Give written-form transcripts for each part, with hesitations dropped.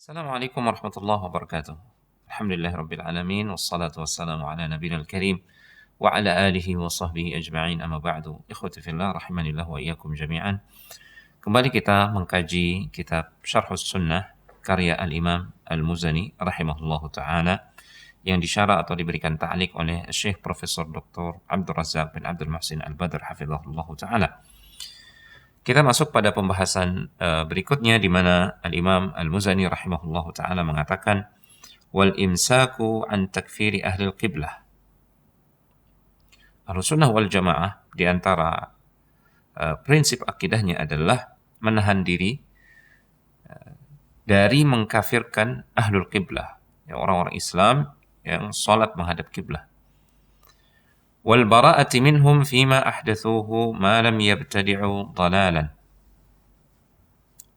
Assalamualaikum warahmatullahi wabarakatuh. Alhamdulillahirabbil alamin wassalatu wassalamu ala nabiyil karim wa ala alihi wa sahbihi ajma'in amma ba'du. Ikhwati fillah rahimanillah wa iyyakum jami'an. Kembali kita mengkaji kitab Syarhus Sunnah karya Al-Imam Al-Muzani rahimahullahu taala yang disyarah atau diberikan ta'liq oleh Syekh Profesor Dr. Abdul Razak bin Abdul Muhsin Al-Badr hafizahullahu taala. Kita masuk pada pembahasan berikutnya di mana Al-Imam Al-Muzani rahimahullahu taala mengatakan wal imsaku an takfiri ahli al-qiblah. Ahlussunnah wal Jamaah di antara prinsip akidahnya adalah menahan diri dari mengkafirkan ahlul qiblah, ya, orang-orang Islam yang salat menghadap kiblah. Wal bara'ati minhum fima ahdathuhu ma lam yabtadi'u dhalalan.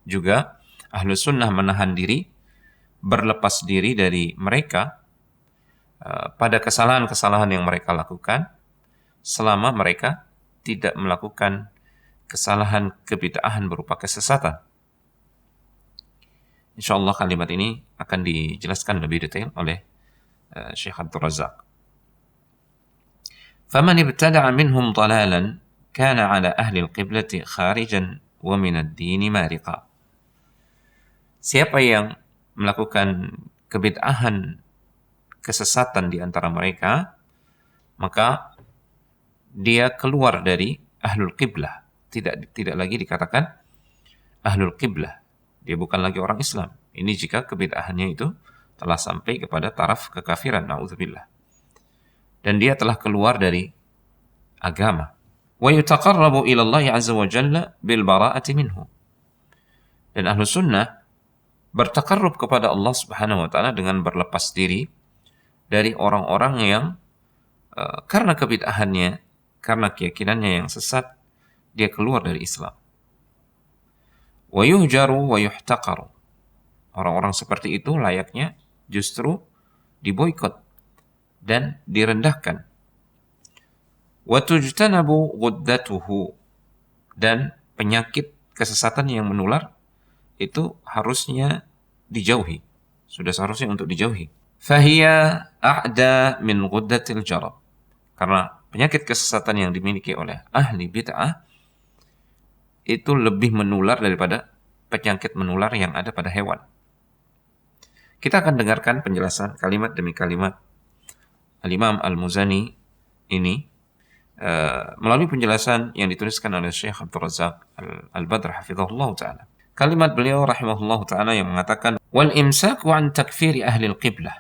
Juga Ahlus Sunnah menahan diri, berlepas diri dari mereka pada kesalahan-kesalahan yang mereka lakukan selama mereka tidak melakukan kesalahan kebid'ahan berupa kesesatan. Insyaallah kalimat ini akan dijelaskan lebih detail oleh Syekh Abdul Razak. فمن ابتدع منهم ضلالا كان على أهل القبلة خارجا ومن الدين مارقا. Siapa yang melakukan kebid'ahan, kesesatan di antara mereka, maka dia keluar dari ahlul qiblah. Tidak lagi dikatakan ahlul qiblah. Dia bukan lagi orang Islam. Ini jika kebid'ahannya itu telah sampai kepada taraf kekafiran, na'udzubillah. Dan dia telah keluar dari agama. Wa yutaqarrabu ila Allah azza wa jalla bil bara'ati minhu. Dan Ahlus Sunnah bertakarrub kepada Allah Subhanahu wa taala dengan berlepas diri dari orang-orang yang karena kebid'ahannya, karena keyakinannya yang sesat, dia keluar dari Islam. Wa yuhjaru wa yuhtaqaru. Orang-orang seperti itu layaknya justru diboikot dan direndahkan. Wa tujtanabu ghuddatuhu, dan penyakit kesesatan yang menular itu harusnya dijauhi. Sudah seharusnya untuk dijauhi. Fahiya a'da min ghuddatil jarab. Karena penyakit kesesatan yang dimiliki oleh ahli bid'ah itu lebih menular daripada penyakit menular yang ada pada hewan. Kita akan dengarkan penjelasan kalimat demi kalimat Al-Imam Al-Muzani ini melalui penjelasan yang dituliskan oleh Syekh Abdul Razak Al-Badr hafizahullah ta'ala. Kalimat beliau rahimahullah ta'ala yang mengatakan wal imsaku an takfiri ahli al-qiblah.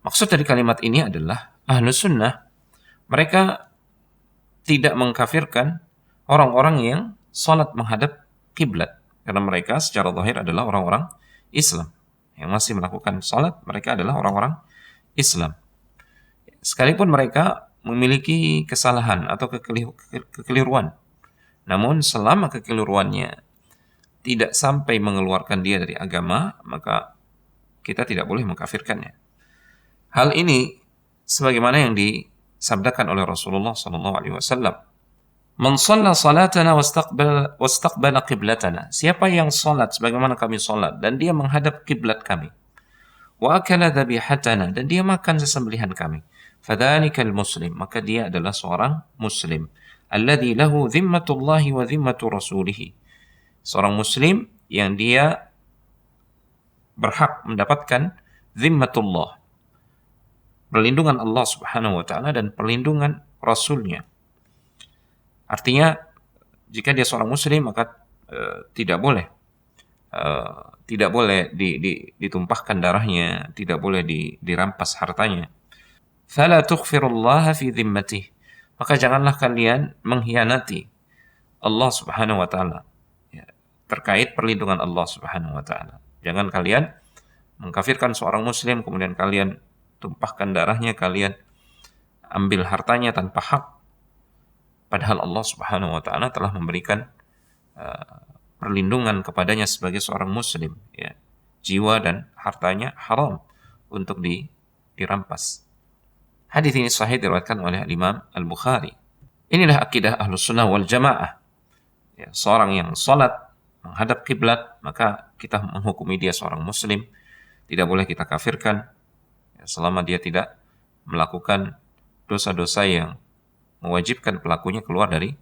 Maksud dari kalimat ini adalah Ahlus Sunnah mereka tidak mengkafirkan orang-orang yang salat menghadap kiblat, karena mereka secara zahir adalah orang-orang Islam yang masih melakukan salat. Mereka adalah orang-orang Islam. Sekalipun mereka memiliki kesalahan atau kekeliruan, namun selama kekeliruannya tidak sampai mengeluarkan dia dari agama, maka kita tidak boleh mengkafirkannya. Hal ini sebagaimana yang disabdakan oleh Rasulullah SAW. Man shalla salatana wastaqbala qiblatana. Siapa yang salat sebagaimana kami salat dan dia menghadap kiblat kami. Wa akala dhabihatana, dan dia makan sesembelihan kami. Fadzalikal muslim, maka dia adalah seorang muslim. Alladzi lahu dhimmatullahi wa dhimmatu rasulih. Seorang muslim yang dia berhak mendapatkan dhimmatullah, perlindungan Allah Subhanahu wa taala dan perlindungan Rasulnya. Artinya jika dia seorang muslim maka tidak boleh ditumpahkan darahnya, tidak boleh dirampas hartanya. Fala tughfirullaha fi dhimmatih. Maka janganlah kalian mengkhianati Allah Subhanahu wa taala, ya, terkait perlindungan Allah Subhanahu wa taala. Jangan kalian mengkafirkan seorang muslim kemudian kalian tumpahkan darahnya, kalian ambil hartanya tanpa hak. Padahal Allah Subhanahu wa taala telah memberikan perlindungan kepadanya sebagai seorang muslim, ya. Jiwa dan hartanya haram untuk dirampas. Hadis ini sahih diriwayatkan oleh Imam Al-Bukhari. Inilah akidah Ahlus Sunnah wal Jamaah. Ya, seorang yang salat menghadap kiblat, maka kita menghukumi dia seorang muslim, tidak boleh kita kafirkan selama dia tidak melakukan dosa-dosa yang mewajibkan pelakunya keluar dari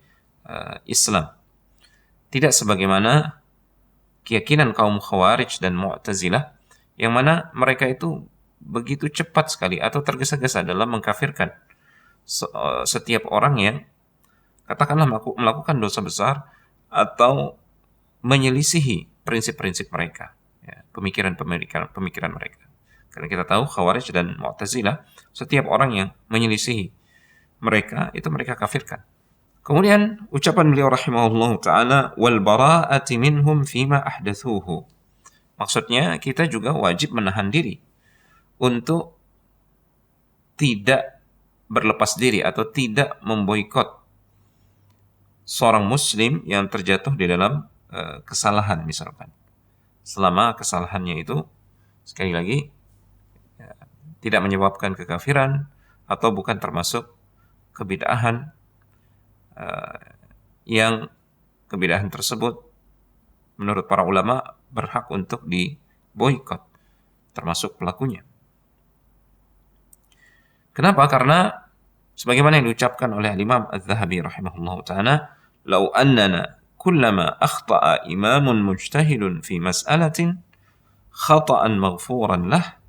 Islam. Tidak sebagaimana keyakinan kaum Khawarij dan Mu'tazilah yang mana mereka itu begitu cepat sekali atau tergesa-gesa dalam mengkafirkan setiap orang yang katakanlah melakukan dosa besar atau menyelisihi prinsip-prinsip mereka, ya, pemikiran mereka. Karena kita tahu Khawarij dan Mu'tazilah, setiap orang yang menyelisihi mereka itu mereka kafirkan. Kemudian ucapan beliau rahimahullah ta'ala wal bara'ati minhum fima ahdathuhu. Maksudnya kita juga wajib menahan diri untuk tidak berlepas diri atau tidak memboikot seorang muslim yang terjatuh di dalam kesalahan misalkan. Selama kesalahannya itu sekali lagi tidak menyebabkan kekafiran atau bukan termasuk kebid'ahan yang kebid'ahan tersebut menurut para ulama berhak untuk diboikot termasuk pelakunya. Kenapa? Karena sebagaimana yang diucapkan oleh Imam Az-Zahabi rahimahullah ta'ala, "Lau annana kullama akhta'a imamun mujtahidun fi mas'alatin khata'an maghfuran lah."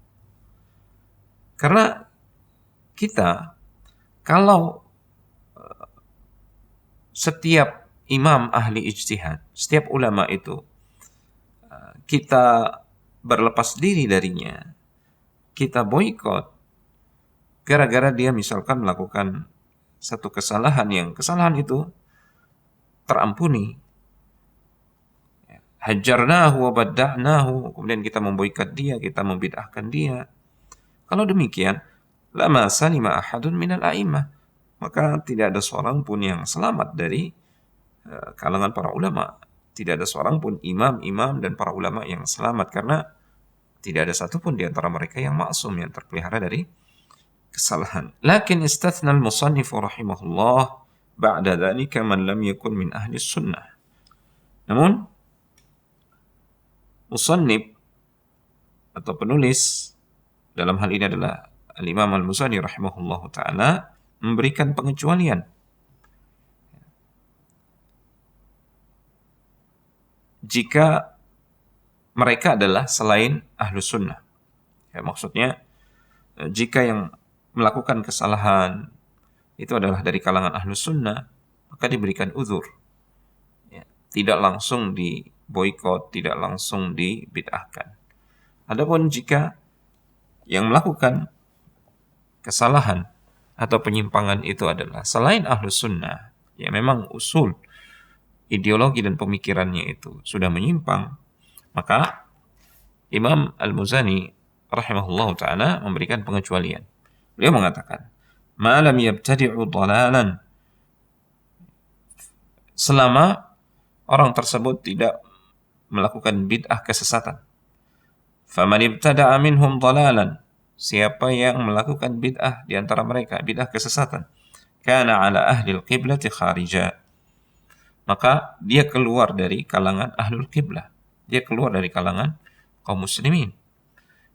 Karena kita kalau setiap imam ahli ijtihad, setiap ulama itu kita berlepas diri darinya, kita boikot gara-gara dia misalkan melakukan satu kesalahan yang kesalahan itu terampuni, hajarnahu wa badda'nahu, kemudian kita memboikot dia, kita membid'ahkan dia. Kalau demikian, lama salima ahadun minal a'immah, maka tidak ada seorang pun yang selamat dari kalangan para ulama. Tidak ada seorang pun imam-imam dan para ulama yang selamat, karena tidak ada satupun di antara mereka yang maksum, yang terpelihara dari kesalahan. Lakin istathna al-musannif rahimahullah ba'da dhalika man lam yakun min ahli sunnah. Namun musannif atau penulis dalam hal ini adalah al-Imam al-Muzani rahimahullah ta'ala memberikan pengecualian. Jika mereka adalah selain ahlu sunnah. Ya, maksudnya jika yang melakukan kesalahan itu adalah dari kalangan ahlu sunnah, maka diberikan uzur. Ya, tidak langsung diboikot, tidak langsung dibid'ahkan. Adapun jika yang melakukan kesalahan atau penyimpangan itu adalah selain ahlu sunnah, ya memang usul, ideologi dan pemikirannya itu sudah menyimpang, maka Imam Al-Muzani rahimahullah ta'ala memberikan pengecualian. Beliau mengatakan, ma lam yabtadi'u dhalalan, selama orang tersebut tidak melakukan bid'ah kesesatan. Faman ibtada'a minhum dhalalan, siapa yang melakukan bid'ah di antara mereka, bid'ah kesesatan, kana ala ahli al-qiblati kharija, maka dia keluar dari kalangan ahlul qiblah, dia keluar dari kalangan kaum muslimin.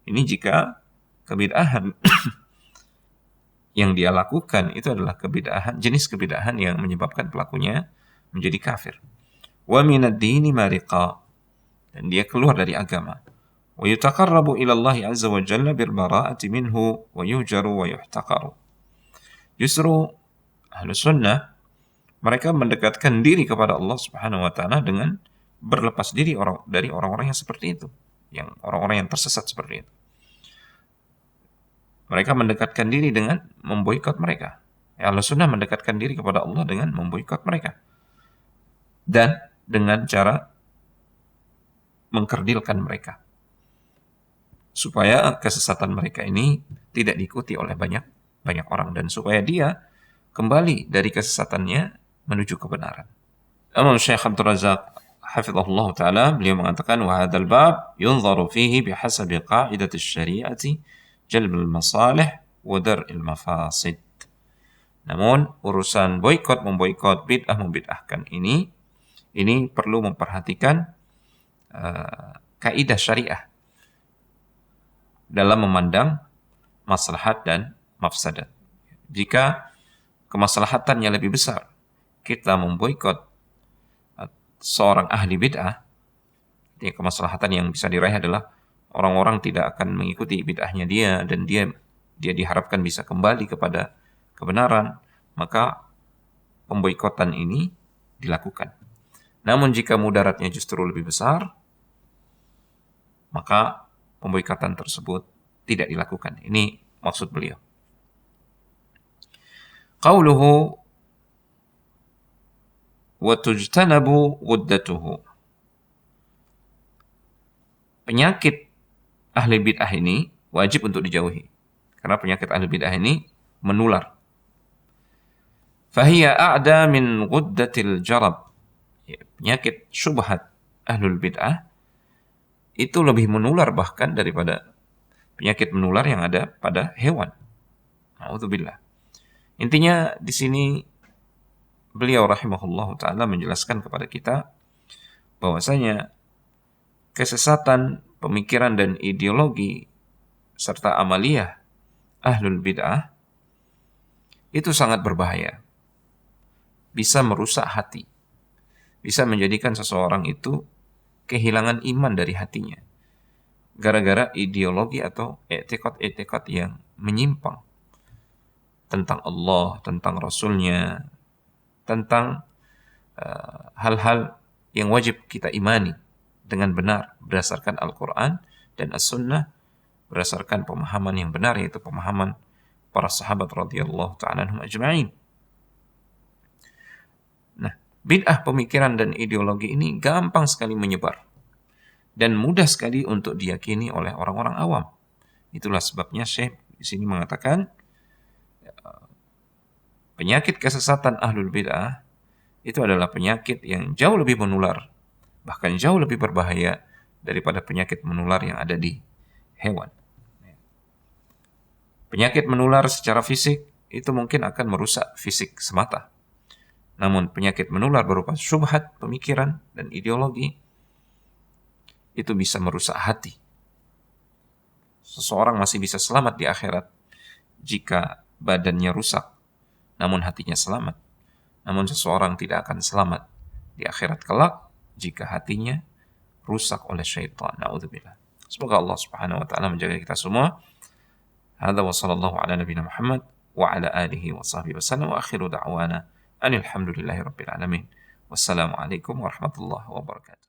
Ini jika kebid'ahan yang dia lakukan itu adalah kebid'ahan, jenis kebid'ahan yang menyebabkan pelakunya menjadi kafir. Wa minad dini mariqa, dan dia keluar dari agama. Wa yutaqarrabu ila Allah azza wa jalla bil bara'ati minhu wa yuhjaru wa yuhtaqaru. Justru ahlu sunnah mereka mendekatkan diri kepada Allah Subhanahu wa taala dengan berlepas diri dari orang-orang yang seperti itu, yang orang-orang yang tersesat seperti itu. Mereka mendekatkan diri dengan memboikot mereka. Ahlu sunnah mendekatkan diri kepada Allah dengan memboikot mereka, dan dengan cara mengkerdilkan mereka, supaya kesesatan mereka ini tidak diikuti oleh banyak orang, dan supaya dia kembali dari kesesatannya menuju kebenaran. Imam Syekh Abdul Razak hafizahullah ta'ala, beliau mengatakan, wa hadzal bab yunzaru fihi bihasabi qa'idati syari'ati jalbul masalih wa dar'il mafasid. Namun urusan boikot, memboikot, bid'ah, membid'ahkan ini perlu memperhatikan kaidah syariah dalam memandang maslahat dan mafsadat. Jika kemaslahatannya lebih besar, kita memboikot seorang ahli bid'ah, kemaslahatan yang bisa diraih adalah orang-orang tidak akan mengikuti bid'ahnya dia, dan dia diharapkan bisa kembali kepada kebenaran, maka pemboikotan ini dilakukan. Namun jika mudaratnya justru lebih besar, maka pemboikotan tersebut tidak dilakukan. Ini maksud beliau. Qauluhu wa tujtanabu ghuddatuhu. Penyakit ahli bid'ah ini wajib untuk dijauhi. Karena penyakit ahli bid'ah ini menular. Fahiya a'da min ghuddatil jarab. Penyakit syubhat ahlul bid'ah itu lebih menular bahkan daripada penyakit menular yang ada pada hewan. Na'udzubillah. Intinya di sini beliau rahimahullah ta'ala menjelaskan kepada kita bahwasanya kesesatan pemikiran dan ideologi serta amaliyah ahlul bid'ah itu sangat berbahaya. Bisa merusak hati. Bisa menjadikan seseorang itu kehilangan iman dari hatinya. Gara-gara ideologi atau etikot-etikot yang menyimpang. Tentang Allah, tentang Rasulnya, tentang hal-hal yang wajib kita imani dengan benar berdasarkan Al-Quran dan As-Sunnah, berdasarkan pemahaman yang benar, yaitu pemahaman para sahabat radhiyallahu ta'ala anhum ajma'in. Nah, bid'ah pemikiran dan ideologi ini gampang sekali menyebar dan mudah sekali untuk diyakini oleh orang-orang awam. Itulah sebabnya Syekh di sini mengatakan penyakit kesesatan ahlul bid'ah itu adalah penyakit yang jauh lebih menular, bahkan jauh lebih berbahaya daripada penyakit menular yang ada di hewan. Penyakit menular secara fisik itu mungkin akan merusak fisik semata. Namun penyakit menular berupa syubhat, pemikiran, dan ideologi itu bisa merusak hati. Seseorang masih bisa selamat di akhirat jika badannya rusak, namun hatinya selamat. Namun seseorang tidak akan selamat di akhirat kelak jika hatinya rusak oleh syaitan. Na'udzubillah. Semoga Allah subhanahu wa ta'ala menjaga kita semua. Hadza wa sallallahu ala nabiyina Muhammad wa ala alihi wa sahbihi wasallam wa akhiru da'wana anil hamdulillahi rabbil alamin. Wassalamualaikum warahmatullahi wabarakatuh.